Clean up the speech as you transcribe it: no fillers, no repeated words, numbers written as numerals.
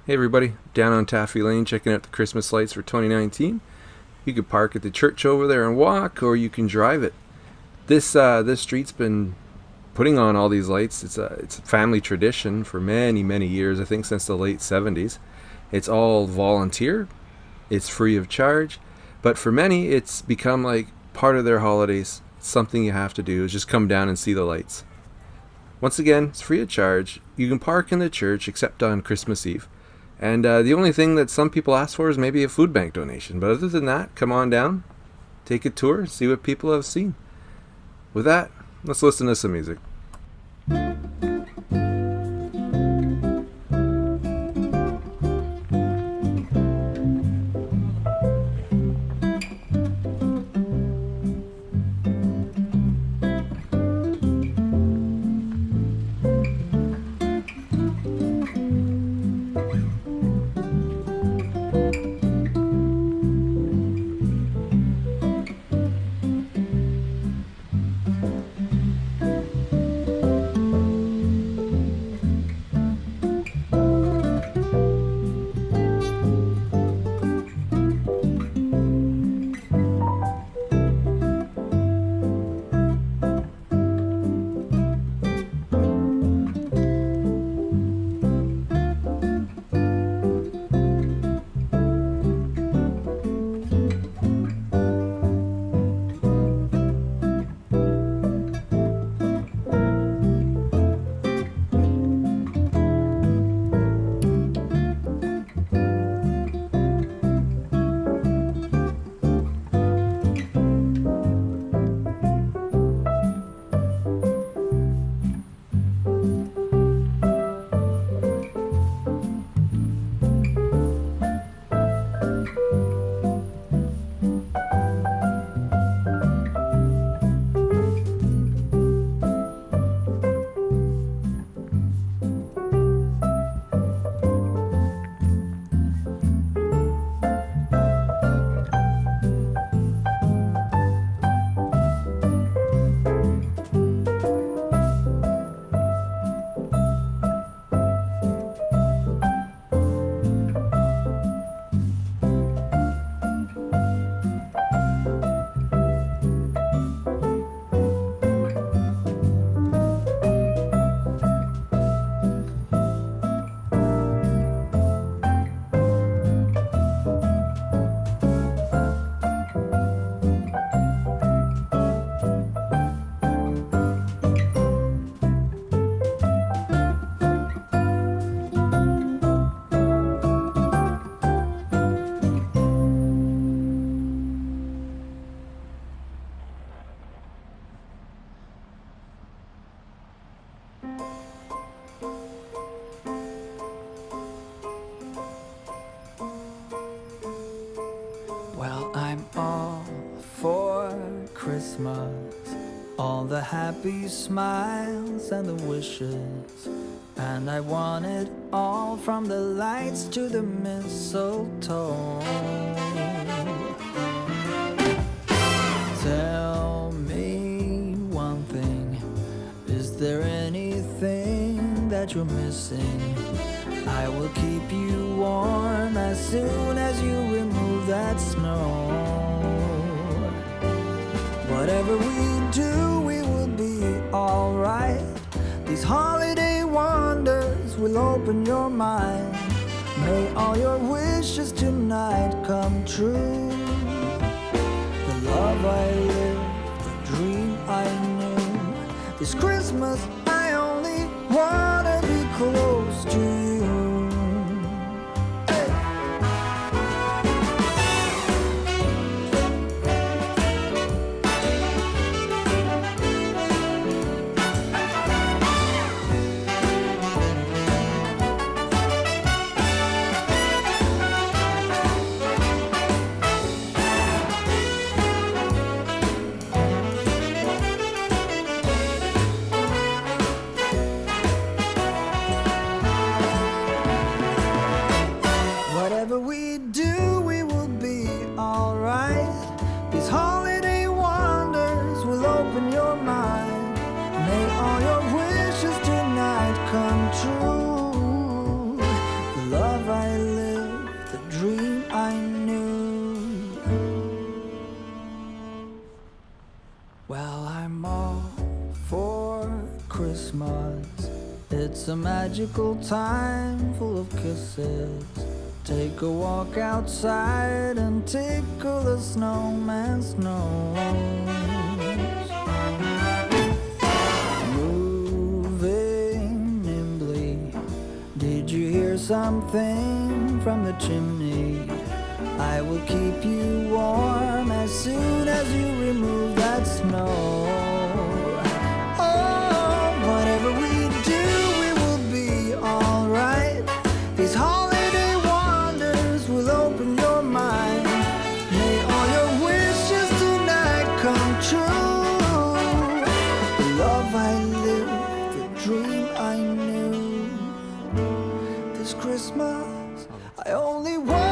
Hey everybody, down on Taffy Lane checking out the Christmas lights for 2019. You could park at the church over there and walk, or you can drive it. This street's been putting on all these lights. It's a family tradition for many years. I think since the late 70s. It's all volunteer. It's free of charge, but for many, it's become like part of their holidays. It's something you have to do is just come down and see the lights. Once again, it's free of charge. You can park in the church except on Christmas Eve. And the only thing that some people ask for is maybe a food bank donation. But other than that, come on down, take a tour, see what people have seen. With that, let's listen to some music. Well, I'm all for Christmas, all the happy smiles and the wishes, and I want it all from the lights to the mistletoe. Tell me one thing, is there anything that you're missing? I will keep you warm as soon as you remove that snow. Whatever we do, we will be alright. These holiday wonders will open your mind. May all your wishes tonight come true. The love I lived, the dream I knew. This Christmas I only wanna be close to you. Whatever we do, we will be alright. These holiday wonders will open your mind. May all your wishes tonight come true. The love love I lived, the dream I knew. Well, I'm all for Christmas. It's a magical time full of kisses. Take a walk outside and tickle the snowman's nose. Moving nimbly, did you hear something from the chimney? I will keep you warm as soon as you remove that snow. Oh, whatever we do, we will be alright. These holiday wonders will open your mind. May all your wishes tonight come true. The love I lived, the dream I knew. This Christmas, I only want